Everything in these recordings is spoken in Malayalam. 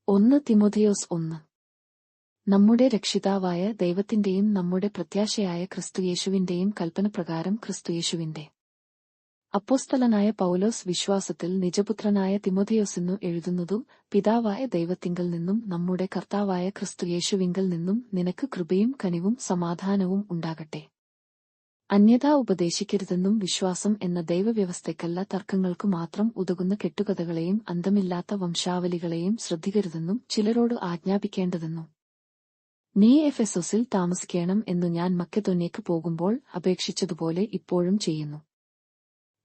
1 തിമോഥെയോസ് 1. നമ്മുടെ രക്ഷിതാവായ ദൈവത്തിന്റെയും നമ്മുടെ പ്രത്യാശയായ ക്രിസ്തുയേശുവിന്റെയും കൽപ്പനപ്രകാരം ക്രിസ്തുയേശുവിന്റെ അപ്പോസ്തലനായ പൗലോസ് വിശ്വാസത്തിൽ നിജപുത്രനായ തിമോഥെയോസിനു എഴുതുന്നതു, പിതാവായ ദൈവത്തിങ്കൽ നിന്നും നമ്മുടെ കർത്താവായ ക്രിസ്തുയേശുവിങ്കൽ നിന്നും നിനക്ക് കൃപയും കനിവും സമാധാനവും ഉണ്ടാകട്ടെ. അന്യഥാ ഉപദേശിക്കരുതെന്നും വിശ്വാസം എന്ന ദൈവവ്യവസ്ഥയ്ക്കല്ല തർക്കങ്ങൾക്കു മാത്രം ഉതകുന്ന കെട്ടുകഥകളെയും അന്തമില്ലാത്ത വംശാവലികളെയും ശ്രദ്ധിക്കരുതെന്നും ചിലരോട് ആജ്ഞാപിക്കേണ്ടതെന്നും നീ എഫെസോസിൽ താമസിക്കണം എന്നു ഞാൻ മക്കെദോന്യയ്ക്ക് പോകുമ്പോൾ അപേക്ഷിച്ചതുപോലെ ഇപ്പോഴും ചെയ്യുന്നു.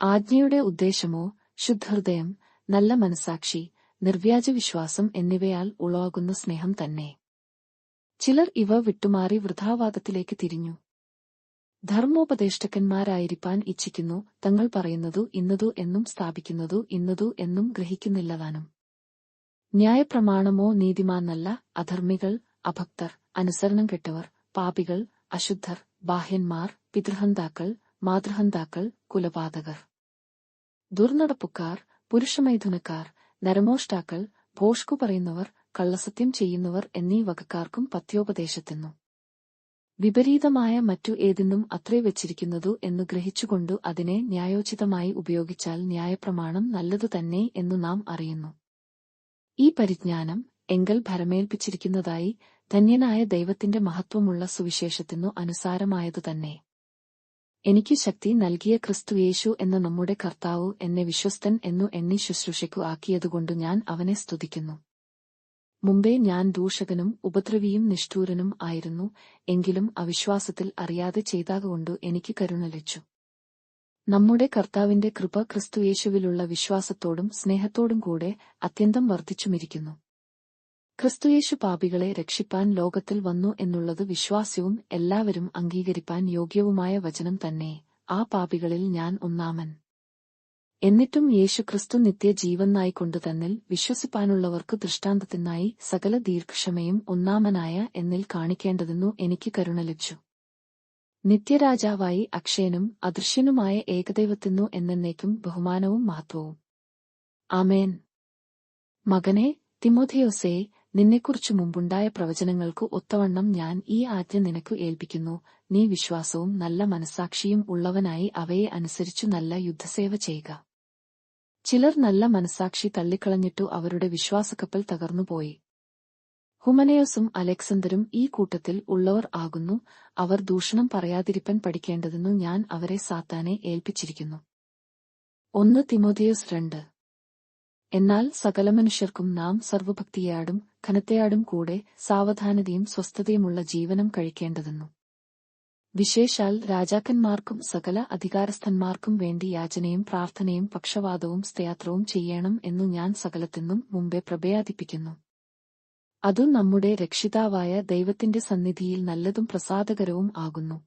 ആജ്ഞയുടെ ഉദ്ദേശമോ ശുദ്ധഹൃദയം, നല്ല മനസാക്ഷി, നിർവ്യാജ വിശ്വാസം എന്നിവയാൽ ഉളവാകുന്ന സ്നേഹം തന്നെ. ചിലർ ഇവ വിട്ടുമാറി വൃഥാവാദത്തിലേക്ക് തിരിഞ്ഞു. ധർമ്മോപദേഷ്ടകന്മാരായിരിക്കാൻ ഇച്ഛിക്കുന്നു, തങ്ങൾ പറയുന്നതു ഇന്നതു എന്നും സ്ഥാപിക്കുന്നതു ഇന്നതു എന്നും ഗ്രഹിക്കുന്നില്ലതാനും. ന്യായപ്രമാണമോ നീതിമാനല്ല, അധർമ്മികൾ, അഭക്തർ, അനുസരണം കെട്ടവർ, പാപികൾ, അശുദ്ധർ, ബാഹ്യന്മാർ, പിതൃഹന്താക്കൾ, മാതൃഹന്താക്കൾ, കുലപാതകർ, ദുർനടപ്പുകാർ, പുരുഷമൈഥുനക്കാർ, നരമോഷ്ടാക്കൾ, ഭോഷ്കു പറയുന്നവർ, കള്ളസത്യം ചെയ്യുന്നവർ എന്നീ വകക്കാർക്കും പഥ്യോപദേശത്തെന്നു വിപരീതമായ മറ്റു ഏതിനും അത്രേ വച്ചിരിക്കുന്നതു എന്നു ഗ്രഹിച്ചുകൊണ്ടു അതിനെ ന്യായോചിതമായി ഉപയോഗിച്ചാൽ ന്യായപ്രമാണം നല്ലതു തന്നെ എന്നു നാം അറിയുന്നു. ഈ പരിജ്ഞാനം എങ്കൽ ഭരമേൽപ്പിച്ചിരിക്കുന്നതായി ധന്യനായ ദൈവത്തിന്റെ മഹത്വമുള്ള സുവിശേഷത്തിനു അനുസാരമായതു തന്നെ. എനിക്ക് ശക്തി നൽകിയ ക്രിസ്തുയേശു എന്ന നമ്മുടെ കർത്താവു എന്നെ വിശ്വസ്തൻ എന്നു എണ്ണി ശുശ്രൂഷയ്ക്കു ആക്കിയതുകൊണ്ടു ഞാൻ അവനെ സ്തുതിക്കുന്നു. മുമ്പേ ഞാൻ ദൂഷകനും ഉപദ്രവിയും നിഷ്ഠൂരനും ആയിരുന്നു, എങ്കിലും അവിശ്വാസത്തിൽ അറിയാതെ ചെയ്താകൊണ്ടു എനിക്ക് കരുണ ലഭിച്ചു. നമ്മുടെ കർത്താവിന്റെ കൃപ ക്രിസ്തുയേശുവിലുള്ള വിശ്വാസത്തോടും സ്നേഹത്തോടും കൂടെ അത്യന്തം വർദ്ധിച്ചുമിരിക്കുന്നു. ക്രിസ്തുയേശു പാപികളെ രക്ഷിപ്പാൻ ലോകത്തിൽ വന്നു എന്നുള്ളത് വിശ്വാസ്യവും എല്ലാവരും അംഗീകരിപ്പാൻ യോഗ്യവുമായ വചനം തന്നെ. ആ പാപികളിൽ ഞാൻ ഒന്നാമൻ. എന്നിട്ടും യേശുക്രിസ്തു നിത്യജീവനായിക്കൊണ്ടു തന്നിൽ വിശ്വസിപ്പാനുള്ളവർക്കു ദൃഷ്ടാന്തത്തിനായി സകല ദീർഘക്ഷമയും ഒന്നാമനായ എന്നിൽ കാണിക്കേണ്ടതെന്നു എനിക്ക് കരുണ ലഭിച്ചു. നിത്യരാജാവായി അക്ഷയനും അദൃശ്യനുമായ ഏകദൈവത്തിനു എന്നേക്കും ബഹുമാനവും മഹത്വവും. ആമേൻ. മകനെ തിമോഥെയോസേ, നിന്നെക്കുറിച്ചു മുമ്പുണ്ടായ പ്രവചനങ്ങൾക്കു ഒത്തവണ്ണം ഞാൻ ഈ ആജ്ഞ നിനക്കു ഏൽപ്പിക്കുന്നു. നീ വിശ്വാസവും നല്ല മനസാക്ഷിയും ഉള്ളവനായി അവയെ അനുസരിച്ചു നല്ല യുദ്ധസേവ ചെയ്യുക. ചിലർ നല്ല മനസാക്ഷി തള്ളിക്കളഞ്ഞിട്ടു അവരുടെ വിശ്വാസക്കപ്പൽ തകർന്നുപോയി. ഹുമനയോസും അലക്സണ്ടറും ഈ കൂട്ടത്തിൽ ഉള്ളവർ ആകുന്നു. അവർ ദൂഷണം പറയാതിരിപ്പൻ പഠിക്കേണ്ടതെന്നു ഞാൻ അവരെ സാത്താനെ ഏൽപ്പിച്ചിരിക്കുന്നു. 1 തിമോഥെയോസ് 2. എന്നാൽ സകലമനുഷ്യർക്കും നാം സർവഭക്തിയാടും ഘനതയാടും കൂടെ സാവധാനതയും സ്വസ്ഥതയുമുള്ള ജീവനം കഴിക്കേണ്ടതെന്നു വിശേഷാൽ രാജാക്കന്മാർക്കും സകല അധികാരസ്ഥന്മാർക്കും വേണ്ടി യാചനയും പ്രാർത്ഥനയും പക്ഷവാദവും സ്തോത്രവും ചെയ്യണം എന്നു ഞാൻ സകലത്തിനും മുമ്പേ പ്രബോധിപ്പിക്കുന്നു. അതു നമ്മുടെ രക്ഷിതാവായ ദൈവത്തിന്റെ സന്നിധിയിൽ നല്ലതും പ്രസാദകരവും ആകുന്നു.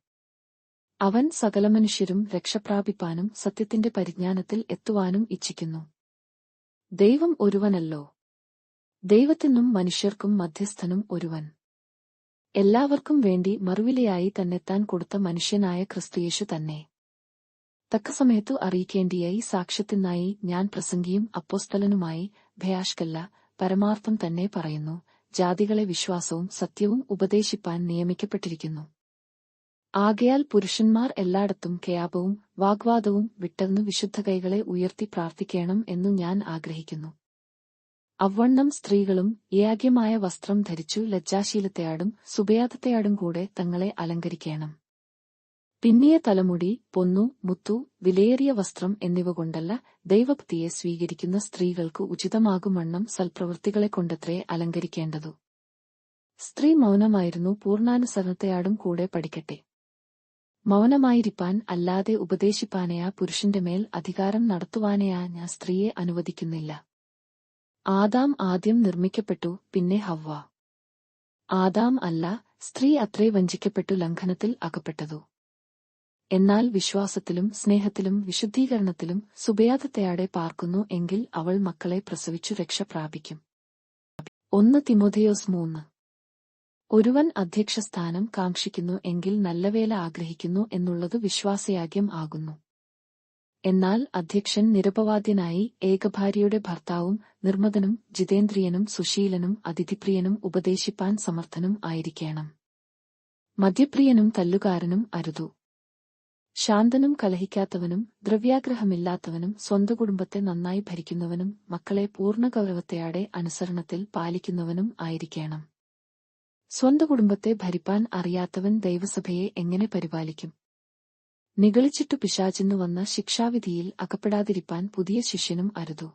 അവൻ സകലമനുഷ്യരും രക്ഷപ്രാപിപ്പാനും സത്യത്തിന്റെ പരിജ്ഞാനത്തിൽ എത്തുവാനും ഇച്ഛിക്കുന്നു. ദൈവം ഒരുവനല്ലോ, ദൈവത്തിനും മനുഷ്യർക്കും മധ്യസ്ഥനും ഒരുവൻ. എല്ലാവർക്കും വേണ്ടി മറുവിലയായി തന്നെത്താൻ കൊടുത്ത മനുഷ്യനായ ക്രിസ്തുയേശു തന്നെ. തക്കസമയത്തു അറിയിക്കേണ്ടിയായി സാക്ഷ്യത്തിനായി ഞാൻ പ്രസംഗിയും അപ്പോസ്തലനുമായി ഭയാഷ്കല്ല, പരമാർത്ഥം തന്നെ പറയുന്നു. ജാതികളെ വിശ്വാസവും സത്യവും ഉപദേശിപ്പാൻ നിയമിക്കപ്പെട്ടിരിക്കുന്നു. ആകയാൽ പുരുഷന്മാർ എല്ലായിടത്തും കയാപവും വാഗ്വാദവും വിട്ടകന്നു വിശുദ്ധ കൈകളെ ഉയർത്തി പ്രാർത്ഥിക്കണം എന്നു ഞാൻ ആഗ്രഹിക്കുന്നു. അവണ്ണം സ്ത്രീകളും ഏയാഗ്യമായ വസ്ത്രം ധരിച്ചു ലജ്ജാശീലത്തെയാടും സുബയാതത്തെയാടും കൂടെ തങ്ങളെ അലങ്കരിക്കണം. പിന്നിയ തലമുടി, പൊന്നു, മുത്തു, വിലയേറിയ വസ്ത്രം എന്നിവ കൊണ്ടല്ല, ദൈവഭക്തിയെ സ്വീകരിക്കുന്ന സ്ത്രീകൾക്കു ഉചിതമാകുമണ്ണം സൽപ്രവൃത്തികളെ കൊണ്ടത്രേ അലങ്കരിക്കേണ്ടതു. സ്ത്രീ മൗനമായിരുന്നു പൂർണ്ണാനുസരണത്തെയാടും കൂടെ പഠിക്കട്ടെ. മൗനമായിരിപ്പാൻ അല്ലാതെ ഉപദേശിപ്പാനെയാ പുരുഷന്റെ മേൽ അധികാരം നടത്തുവാനെയാ ഞാൻ സ്ത്രീയെ അനുവദിക്കുന്നില്ല. ആദാം ആദ്യം നിർമ്മിക്കപ്പെട്ടു, പിന്നെ ഹവ്വ. ആദാം അല്ല, സ്ത്രീ അത്രേ വഞ്ചിക്കപ്പെട്ടു ലംഘനത്തിൽ അകപ്പെട്ടതു. എന്നാൽ വിശ്വാസത്തിലും സ്നേഹത്തിലും വിശുദ്ധീകരണത്തിലും സുബയാതത്തെയാടെ പാർക്കുന്നു എങ്കിൽ അവൾ മക്കളെ പ്രസവിച്ചു രക്ഷ പ്രാപിക്കും. 1 തിമോഥെയോസ് 3. ഒരുവൻ അധ്യക്ഷസ്ഥാനം കാക്ഷിക്കുന്നു എങ്കിൽ നല്ല വേല ആഗ്രഹിക്കുന്നു എന്നുള്ളതു വിശ്വാസയാഗ്യം ആകുന്നു. എന്നാൽ അധ്യക്ഷൻ നിരപവാദ്യനായി ഏകഭാര്യയുടെ ഭർത്താവും നിർമ്മതനും ജിതേന്ദ്രിയനും സുശീലനും അതിഥിപ്രിയനും ഉപദേശിപ്പാൻ സമർത്ഥനും ആയിരിക്കണം. മദ്യപ്രിയനും തല്ലുകാരനും അരുതു. ശാന്തനും കലഹിക്കാത്തവനും ദ്രവ്യാഗ്രഹമില്ലാത്തവനും സ്വന്തം കുടുംബത്തെ നന്നായി ഭരിക്കുന്നവനും മക്കളെ പൂർണ്ണ ഗൗരവത്തോടെ അനുസരണത്തിൽ പാലിക്കുന്നവനും ആയിരിക്കണം. സ്വന്തം കുടുംബത്തെ ഭരിപ്പാൻ അറിയാത്തവൻ ദൈവസഭയെ എങ്ങനെ പരിപാലിക്കും? നിഗളിച്ചിട്ടു പിശാചിന്നു വന്ന ശിക്ഷാവിധിയിൽ അകപ്പെടാതിരിപ്പാൻ പുതിയ ശിഷ്യനും അരുതു.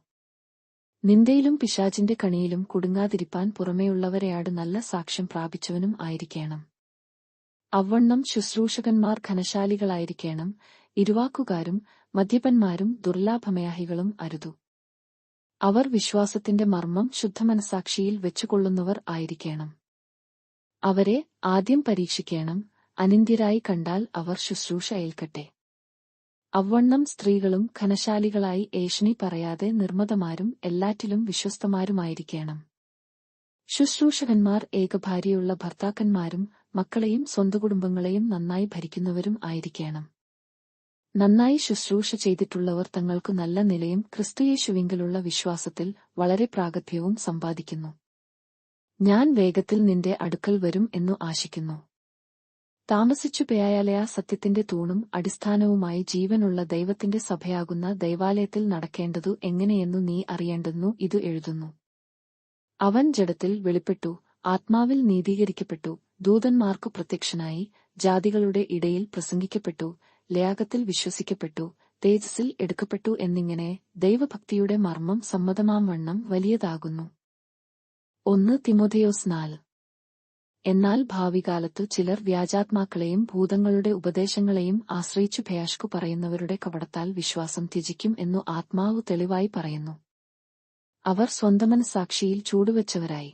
നിന്ദയിലും പിശാചിന്റെ കണിയിലും കുടുങ്ങാതിരിപ്പാൻ പുറമേയുള്ളവരെയാട് നല്ല സാക്ഷ്യം പ്രാപിച്ചവനും ആയിരിക്കണം. അവണ്ണം ശുശ്രൂഷകന്മാർ ഘനശാലികളായിരിക്കണം. ഇരുവാക്കുകാരും മദ്യപന്മാരും ദുർലാഭമയാഹികളും അരുതു. അവർ വിശ്വാസത്തിന്റെ മർമ്മം ശുദ്ധമനസാക്ഷിയിൽ വെച്ചുകൊള്ളുന്നവർ ആയിരിക്കണം. അവരെ ആദ്യം പരീക്ഷിക്കണം. അനിന്ദ്യരായി കണ്ടാൽ അവർ ശുശ്രൂഷ ഏൽക്കട്ടെ. അവണ്ണം സ്ത്രീകളും ഘനശാലികളായി ഏഷണി പറയാതെ നിർമ്മതമാരും എല്ലാറ്റിലും വിശ്വസ്തമാരുമായിരിക്കണം. ശുശ്രൂഷകന്മാർ ഏകഭാര്യയുള്ള ഭർത്താക്കന്മാരും മക്കളെയും സ്വന്തം കുടുംബങ്ങളെയും നന്നായി ഭരിക്കുന്നവരും ആയിരിക്കണം. നന്നായി ശുശ്രൂഷ ചെയ്തിട്ടുള്ളവർ തങ്ങൾക്കു നല്ല നിലയും ക്രിസ്തുയേശുവിങ്കലുള്ള വിശ്വാസത്തിൽ വളരെ പ്രാഗൽഭ്യവും സമ്പാദിക്കുന്നു. ഞാൻ വേഗത്തിൽ നിന്റെ അടുക്കൽ വരും എന്നു ആശിക്കുന്നു. താമസിച്ചു പേയാലയ സത്യത്തിന്റെ തൂണും അടിസ്ഥാനവുമായി ജീവനുള്ള ദൈവത്തിന്റെ സഭയാകുന്ന ദൈവാലയത്തിൽ നടക്കേണ്ടതു എങ്ങനെയെന്നു നീ അറിയേണ്ടെന്നു ഇതു എഴുതുന്നു. അവൻ ജഡത്തിൽ വെളിപ്പെട്ടു, ആത്മാവിൽ നീതീകരിക്കപ്പെട്ടു, ദൂതന്മാർക്കു പ്രത്യക്ഷനായി, ജാതികളുടെ ഇടയിൽ പ്രസംഗിക്കപ്പെട്ടു, ലേഖത്തിൽ വിശ്വസിക്കപ്പെട്ടു, തേജസ്സിൽ എടുക്കപ്പെട്ടു എന്നിങ്ങനെ ദൈവഭക്തിയുടെ മർമ്മം സമ്മതമാം വണ്ണം വലിയതാകുന്നു. 1 തിമോഥെയോസ് 4. എന്നാൽ ഭാവികാലത്തു ചിലർ വ്യാജാത്മാക്കളെയും ഭൂതങ്ങളുടെ ഉപദേശങ്ങളെയും ആശ്രയിച്ചു ഭയാഷ്കു പറയുന്നവരുടെ കപടത്താൽ വിശ്വാസം ത്യജിക്കും എന്നു ആത്മാവു തെളിവായി പറയുന്നു. അവർ സ്വന്തമനസാക്ഷിയിൽ ചൂടുവെച്ചവരായി.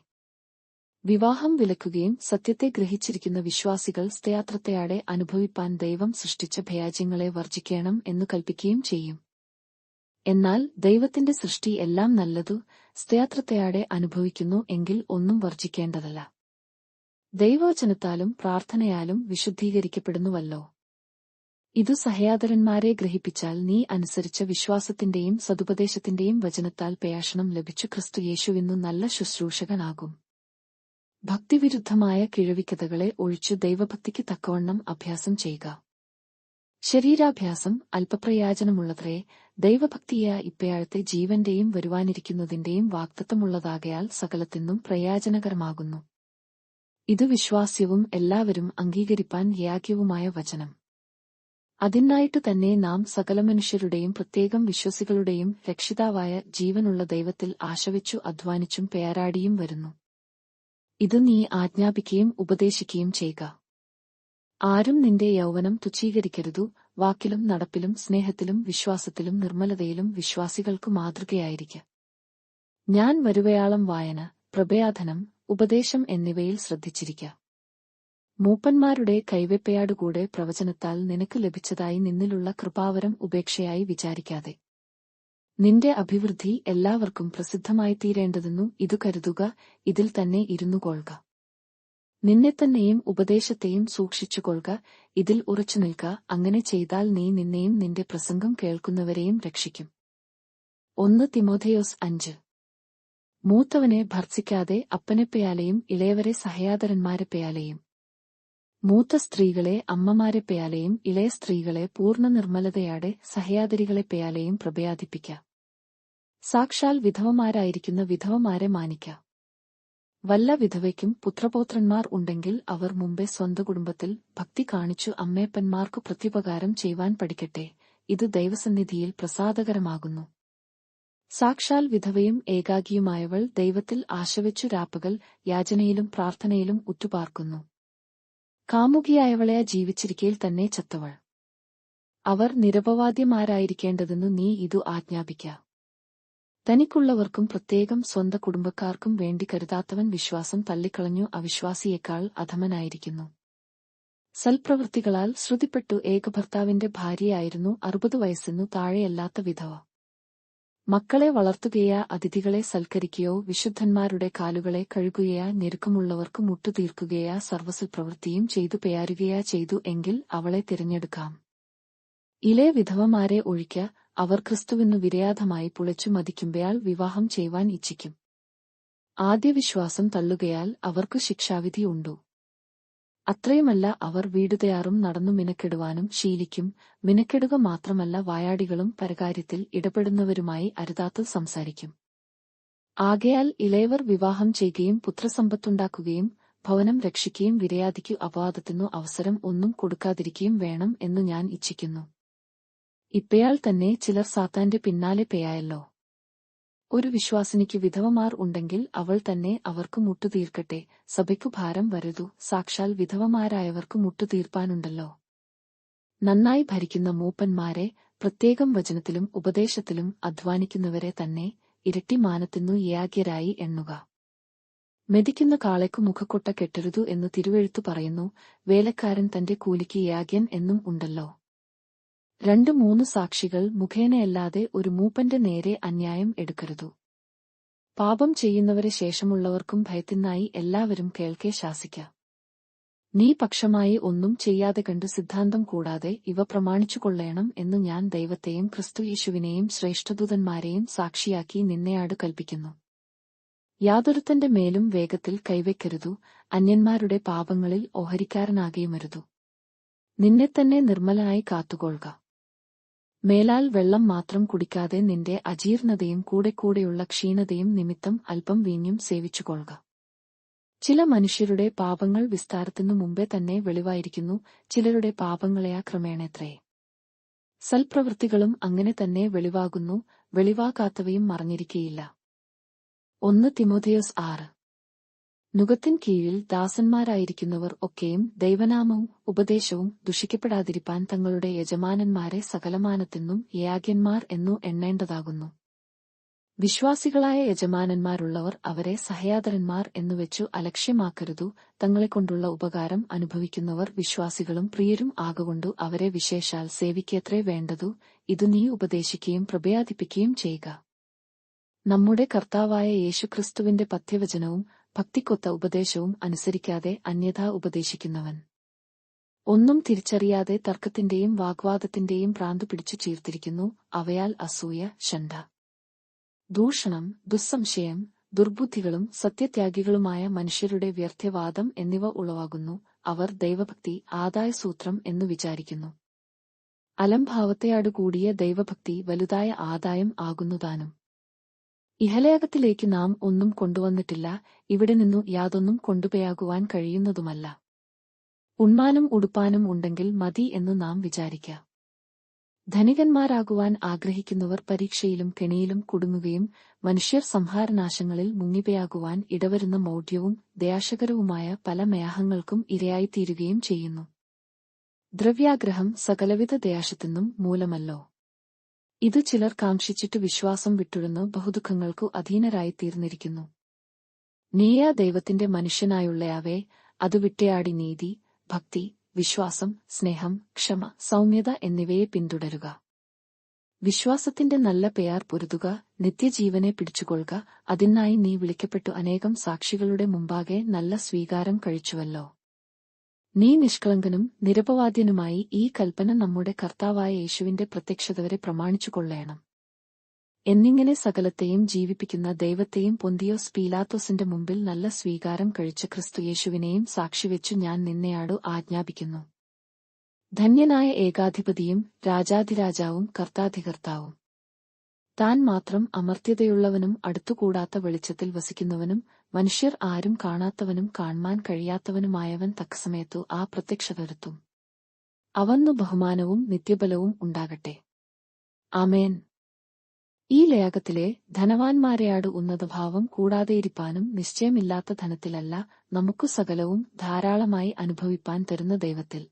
വിവാഹം വിലക്കുകയും സത്യത്തെ ഗ്രഹിച്ചിരിക്കുന്ന വിശ്വാസികൾ സ്തയാത്രത്തെയാടെ അനുഭവിപ്പാൻ ദൈവം സൃഷ്ടിച്ച ഭയാജ്യങ്ങളെ വർജിക്കണം എന്നു കൽപ്പിക്കുകയും ചെയ്യും. എന്നാൽ ദൈവത്തിന്റെ സൃഷ്ടി എല്ലാം നല്ലതു സ്തയാത്രത്തെയാടെ അനുഭവിക്കുന്നു എങ്കിൽ ഒന്നും വർജിക്കേണ്ടതല്ല. ദൈവവചനത്താലും പ്രാർത്ഥനയാലും വിശുദ്ധീകരിക്കപ്പെടുന്നുവല്ലോ. ഇതു സഹയാദരന്മാരെ ഗ്രഹിപ്പിച്ചാൽ നീ അനുസരിച്ച വിശ്വാസത്തിന്റെയും സതുപദേശത്തിന്റെയും വചനത്താൽ പ്രയാഷണം ലഭിച്ചു ക്രിസ്തു യേശുവിന്നു നല്ല ശുശ്രൂഷകനാകും. ഭക്തിവിരുദ്ധമായ കിഴവിക്കഥകളെ ഒഴിച്ചു ദൈവഭക്തിക്ക് തക്കവണ്ണം അഭ്യാസം ചെയ്യുക. ശരീരാഭ്യാസം അല്പപ്രയോജനമുള്ളത്രേ, ദൈവഭക്തിയ ഇപ്പയാഴത്തെ ജീവന്റെയും വരുവാനിരിക്കുന്നതിന്റെയും വാഗ്ദത്തമുള്ളതാകയാൽ സകലത്തിനും പ്രയോജനകരമാകുന്നു. ഇതു വിശ്വാസ്യവും എല്ലാവരും അംഗീകരിപ്പാൻ യോഗ്യവുമായ വചനം. അതിനായിട്ടു തന്നെ നാം സകല മനുഷ്യരുടെയും പ്രത്യേകം വിശ്വസികളുടെയും രക്ഷിതാവായ ജീവനുള്ള ദൈവത്തിൽ ആശവച്ചു അധ്വാനിച്ചും പേരാടിയും വരുന്നു. ഇതു നീ ആജ്ഞാപിക്കുകയും ഉപദേശിക്കുകയും ചെയ്യുക. ആരും നിന്റെ യൗവനം തുച്ഛീകരിക്കരുതു. വാക്കിലും നടപ്പിലും സ്നേഹത്തിലും വിശ്വാസത്തിലും നിർമ്മലതയിലും വിശ്വാസികൾക്കു മാതൃകയായിരിക്ക. ഞാൻ വരുവയാളം വായന, പ്രഭയാധനം, ഉപദേശം എന്നിവയിൽ ശ്രദ്ധിച്ചിരിക്ക. മൂപ്പന്മാരുടെ കൈവെപ്പയാടുകൂടെ പ്രവചനത്താൽ നിനക്ക് ലഭിച്ചതായി നിന്നിലുള്ള കൃപാവരം ഉപേക്ഷയായി വിചാരിക്കാതെ. നിന്റെ അഭിവൃദ്ധി എല്ലാവർക്കും പ്രസിദ്ധമായി തീരേണ്ടതെന്നു ഇതു കരുതുക, ഇതിൽ തന്നെ ഇരുന്നുകൊള്ളുക. നിന്നെത്തന്നെയും ഉപദേശത്തെയും സൂക്ഷിച്ചുകൊള്ളുക, ഇതിൽ ഉറച്ചുനിൽക്ക. അങ്ങനെ ചെയ്താൽ നീ നിന്നെയും നിന്റെ പ്രസംഗം കേൾക്കുന്നവരെയും രക്ഷിക്കും. 1 തിമോഥെയോസ് 5. മൂത്തവനെ ഭർസിക്കാതെ അപ്പനെപ്പയാലെയും ഇളയവരെ സഹയാദരന്മാരെപ്പയാലെയും. മൂത്ത സ്ത്രീകളെ അമ്മമാരെപ്പയാലെയും ഇളയ സ്ത്രീകളെ പൂർണ്ണ നിർമ്മലതയാടെ സഹയാദരികളെപ്പയാലെയും പ്രഭയാദിപ്പിക്ക. സാക്ഷാൽ വിധവമാരായിരിക്കുന്ന വിധവമാരെ മാനിക്ക. വല്ല വിധവയ്ക്കും പുത്രപൗത്രന്മാർ ഉണ്ടെങ്കിൽ അവർ മുമ്പേ സ്വന്തം കുടുംബത്തിൽ ഭക്തി കാണിച്ചു അമ്മേപ്പന്മാർക്കു പ്രത്യുപകാരം ചെയ്യുവാൻ പഠിക്കട്ടെ. ഇത് ദൈവസന്നിധിയിൽ പ്രസാദകരമാകുന്നു. സാക്ഷാൽ വിധവയും ഏകാകിയുമായവൾ ദൈവത്തിൽ ആശവച്ചു രാപ്പകൽ യാചനയിലും പ്രാർത്ഥനയിലും ഉറ്റുപാർക്കുന്നു. കാമുകിയായവളെ ജീവിച്ചിരിക്കയിൽ തന്നെ ചത്തവൾ. അവർ നിരപവാദ്യമാരായിരിക്കേണ്ടതെന്നു നീ ഇതു ആജ്ഞാപിക്ക. തനിക്കുള്ളവർക്കും പ്രത്യേകം സ്വന്തം കുടുംബക്കാർക്കും വേണ്ടി കരുതാത്തവൻ വിശ്വാസം തള്ളിക്കളഞ്ഞു അവിശ്വാസിയേക്കാൾ അധമനായിരിക്കുന്നു. സൽപ്രവൃത്തികളാൽ ശ്രുതിപ്പെട്ടു ഏകഭർത്താവിന്റെ ഭാര്യയായിരുന്നു 60 വയസ്സിനു താഴെയല്ലാത്ത വിധവ. മക്കളെ വളർത്തുകയാ അതിഥികളെ സൽക്കരിക്കുകയോ വിശുദ്ധന്മാരുടെ കാലുകളെ കഴുകുകയാ ഞെരുക്കമുള്ളവർക്ക് മുട്ടുതീർക്കുകയാ സർവ്വസൽപ്രവൃത്തിയും ചെയ്തു പേയാരുകയാ ചെയ്തു എങ്കിൽ അവളെ തിരഞ്ഞെടുക്കാം. ഇളയ വിധവമാരെ ഒഴിക്ക, അവർ ക്രിസ്തുവിനു വിരയാധമായി പുളച്ചു മതിക്കുമ്പയാൾ വിവാഹം ചെയ്യുവാൻ ഇച്ഛിക്കും. ആദ്യ വിശ്വാസം തള്ളുകയാൽ അവർക്കു ശിക്ഷാവിധി ഉണ്ടു. അത്രയുമല്ല, അവർ വീടുതയാറും നടന്നു മിനക്കെടുവാനും ശീലിക്കും. മിനക്കെടുക മാത്രമല്ല, വായാടികളും പരകാര്യത്തിൽ ഇടപെടുന്നവരുമായി അരുതാത്തത് സംസാരിക്കും. ആകയാൽ ഇളയവർ വിവാഹം ചെയ്യുകയും പുത്രസമ്പത്തുണ്ടാക്കുകയും ഭവനം രക്ഷിക്കുകയും വിരയാദിക്കു അപവാദത്തിനു അവസരം ഒന്നും കൊടുക്കാതിരിക്കുകയും വേണം എന്നു ഞാൻ ഇച്ഛിക്കുന്നു. ഇപ്പയാൾ തന്നെ ചിലർ സാത്താന്റെ പിന്നാലെ പേയായല്ലോ. ഒരു വിശ്വാസിനിക്ക് വിധവമാർ ഉണ്ടെങ്കിൽ അവൾ തന്നെ അവർക്ക് മുട്ടുതീർക്കട്ടെ, സഭയ്ക്കു ഭാരം വരതു. സാക്ഷാൽ വിധവമാരായവർക്ക് മുട്ടുതീർപ്പാനുണ്ടല്ലോ. നന്നായി ഭരിക്കുന്ന മൂപ്പന്മാരെ, പ്രത്യേകം വചനത്തിലും ഉപദേശത്തിലും അധ്വാനിക്കുന്നവരെ തന്നെ ഇരട്ടി മാനത്തിനു യോഗ്യരായി എണ്ണുക. മെതിക്കുന്ന കാളയ്ക്കു മുഖക്കൊട്ട കെട്ടരുതു എന്നു തിരുവെഴുത്തു പറയുന്നു. വേലക്കാരൻ തന്റെ കൂലിക്ക് യോഗ്യൻ എന്നും ഉണ്ടല്ലോ. 2-3 സാക്ഷികൾ മുഖേനയല്ലാതെ ഒരു മൂപ്പന്റെ നേരെ അന്യായം എടുക്കരുതു. പാപം ചെയ്യുന്നവരെ ശേഷമുള്ളവർക്കും ഭയത്തിനായി എല്ലാവരും കേൾക്കെ ശാസിക്ക. നീ പക്ഷമായി ഒന്നും ചെയ്യാതെ കണ്ടു സിദ്ധാന്തം കൂടാതെ ഇവ പ്രമാണിച്ചുകൊള്ളേണം എന്നു ഞാൻ ദൈവത്തെയും ക്രിസ്തുയേശുവിനെയും ശ്രേഷ്ഠദൂതന്മാരെയും സാക്ഷിയാക്കി നിന്നെയാട് കൽപ്പിക്കുന്നു. യാതൊരുത്തന്റെ മേലും വേഗത്തിൽ കൈവയ്ക്കരുതു. അന്യന്മാരുടെ പാപങ്ങളിൽ ഓഹരിക്കാരനാകുമരുതു. നിന്നെത്തന്നെ നിർമ്മലനായി കാത്തുകൊള്ളുക. മേലാൽ വെള്ളം മാത്രം കുടിക്കാതെ നിന്റെ അജീർണതയും കൂടെയുള്ള ക്ഷീണതയും നിമിത്തം അല്പം വീഞ്ഞും സേവിച്ചുകൊള്ളുക. ചില മനുഷ്യരുടെ പാപങ്ങൾ വിസ്താരത്തിനു മുമ്പേ തന്നെ വെളിവായിരിക്കുന്നു, ചിലരുടെ പാപങ്ങളെയാ ക്രമേണത്രേ. സൽപ്രവൃത്തികളും അങ്ങനെ തന്നെ വെളിവാകുന്നു, വെളിവാകാത്തവയും മറഞ്ഞിരിക്കയില്ല. 1 തിമോഥെയോസ് 6. നുകത്തിൻ കീഴിൽ ദാസന്മാരായിരിക്കുന്നവർ ഒക്കെയും ദൈവനാമവും ഉപദേശവും ദുഷിക്കപ്പെടാതിരിപ്പാൻ തങ്ങളുടെ യജമാനന്മാരെ സകലമാനത്തിനും യോഗ്യന്മാർ എന്നു എണ്ണേണ്ടതാകുന്നു. വിശ്വാസികളായ യജമാനന്മാരുള്ളവർ അവരെ സഹയാദരന്മാർ എന്നുവെച്ചു അലക്ഷ്യമാക്കരുതു. തങ്ങളെക്കൊണ്ടുള്ള ഉപകാരം അനുഭവിക്കുന്നവർ വിശ്വാസികളും പ്രിയരും ആകൊണ്ടു അവരെ വിശേഷാൽ സേവിക്കത്രേ വേണ്ടതു. ഇതു നീ ഉപദേശിക്കുകയും പ്രബോധിപ്പിക്കുകയും ചെയ്യുക. നമ്മുടെ കർത്താവായ യേശുക്രിസ്തുവിന്റെ പഥ്യവചനവും ഭക്തിക്കൊത്ത ഉപദേശവും അനുസരിക്കാതെ അന്യഥാ ഉപദേശിക്കുന്നവൻ ഒന്നും തിരിച്ചറിയാതെ തർക്കത്തിന്റെയും വാഗ്വാദത്തിന്റെയും ഭ്രാന്തു പിടിച്ചു ചീർത്തിരിക്കുന്നു. അവയാൽ അസൂയ, ശണ്ഠ, ദൂഷണം, ദുസ്സംശയം, ദുർബുദ്ധികളും സത്യത്യാഗികളുമായ മനുഷ്യരുടെ വ്യർത്ഥവാദം എന്നിവ ഉളവാകുന്നു. അവർ ദൈവഭക്തി ആദായസൂത്രം എന്നു വിചാരിക്കുന്നു. അലംഭാവത്തെയാടുകൂടിയ ദൈവഭക്തി വലുതായ ആദായം ആകുന്നുതാനും. ഇഹലോകത്തിലേക്ക് നാം ഒന്നും കൊണ്ടുവന്നിട്ടില്ല, ഇവിടെ നിന്നു യാതൊന്നും കൊണ്ടുപോയാകുവാൻ കഴിയുന്നതുമല്ല. ഉണ്മാനും ഉടുപ്പാനും ഉണ്ടെങ്കിൽ മതി എന്നു നാം വിചാരിക്ക. ധനികന്മാരാകുവാൻ ആഗ്രഹിക്കുന്നവർ പരീക്ഷയിലും കെണിയിലും കുടുങ്ങുകയും മനുഷ്യർ സംഹാരനാശങ്ങളിൽ മുങ്ങിപ്പോയാകുവാൻ ഇടവരുന്ന മൗഢ്യവും ദയാശകരവുമായ പല മേഹങ്ങൾക്കും ഇരയായിത്തീരുകയും ചെയ്യുന്നു. ദ്രവ്യാഗ്രഹം സകലവിധ ദയാശത്തിനും മൂലമല്ലോ. ഇത് ചിലർ കാംക്ഷിച്ചിട്ട് വിശ്വാസം വിട്ടുഴന്ന് ബഹുദുഃഖങ്ങൾക്കു അധീനരായിത്തീർന്നിരിക്കുന്നു. നീയാ ദൈവത്തിന്റെ മനുഷ്യനായുള്ളയാവേ, അതു വിട്ടയാടി നീതി, ഭക്തി, വിശ്വാസം, സ്നേഹം, ക്ഷമ, സൗമ്യത എന്നിവയെ പിന്തുടരുക. വിശ്വാസത്തിന്റെ നല്ല പേയാർ പൊരുതുക, നിത്യജീവനെ പിടിച്ചുകൊള്ളുക. അതിനായി നീ വിളിക്കപ്പെട്ടു അനേകം സാക്ഷികളുടെ മുമ്പാകെ നല്ല സ്വീകാരം കഴിച്ചുവല്ലോ. നീ നിഷ്കളങ്കനും നിരപവാദ്യനുമായി ഈ കൽപ്പന നമ്മുടെ കർത്താവായ യേശുവിന്റെ പ്രത്യക്ഷതവരെ പ്രമാണിച്ചുകൊള്ളേണം. എന്നിങ്ങനെ സകലത്തെയും ജീവിപ്പിക്കുന്ന ദൈവത്തെയും പൊന്തിയോസ് പീലാത്തോസിന്റെ മുമ്പിൽ നല്ല സ്വീകാരം കഴിച്ച ക്രിസ്തുയേശുവിനെയും സാക്ഷിവെച്ചു ഞാൻ നിന്നെയാടു ആജ്ഞാപിക്കുന്നു. ധന്യനായ ഏകാധിപതിയും രാജാധിരാജാവും കർത്താധികർത്താവും, താൻ മാത്രം അമർത്യതയുള്ളവനും അടുത്തുകൂടാത്ത വെളിച്ചത്തിൽ വസിക്കുന്നവനും മനുഷ്യർ ആരും കാണാത്തവനും കാൺമാൻ കഴിയാത്തവനുമായവൻ തക്കസമയത്തു ആ പ്രത്യക്ഷത വരുത്തും. അവന്നു ബഹുമാനവും നിത്യബലവും ഉണ്ടാകട്ടെ. ആമേൻ. ഈ ലോകത്തിലെ ധനവാന്മാരെയാട് ഉന്നതഭാവം കൂടാതെയിരിപ്പാനും നിശ്ചയമില്ലാത്ത ധനത്തിലല്ല, നമുക്കു സകലവും ധാരാളമായി അനുഭവിപ്പാൻ തരുന്ന ദൈവത്തിൽ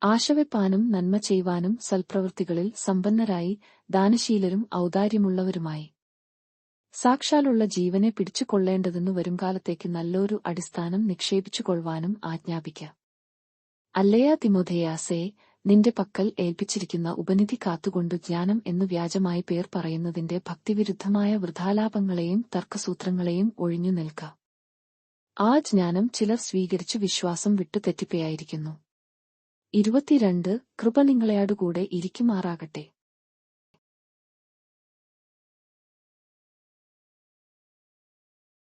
ആശവെപ്പാനും നന്മ ചെയ്യുവാനും സൽപ്രവൃത്തികളിൽ സമ്പന്നരായി ദാനശീലരും ഔദാര്യമുള്ളവരുമായി സാക്ഷാലുള്ള ജീവനെ പിടിച്ചുകൊള്ളേണ്ടതെന്നു വരുംകാലത്തേക്ക് നല്ലൊരു അടിസ്ഥാനം നിക്ഷേപിച്ചുകൊള്ളുവാനും ആജ്ഞാപിക്ക. അല്ലയാ തിമോഥെയാസേ, നിന്റെ പക്കൽ ഏൽപ്പിച്ചിരിക്കുന്ന ഉപനിധി കാത്തുകൊണ്ടു ജ്ഞാനം എന്നു വ്യാജമായി പേർ പറയുന്നതിന്റെ ഭക്തിവിരുദ്ധമായ വൃഥാലാപങ്ങളെയും തർക്കസൂത്രങ്ങളെയും ഒഴിഞ്ഞു നിൽക്ക. ആ ജ്ഞാനം ചിലർ സ്വീകരിച്ചു വിശ്വാസം വിട്ടു തെറ്റിപ്പയായിരിക്കുന്നു. 22 കൃപ നിങ്ങളെയാടുകൂടെ ഇരിക്കുമാറാകട്ടെ.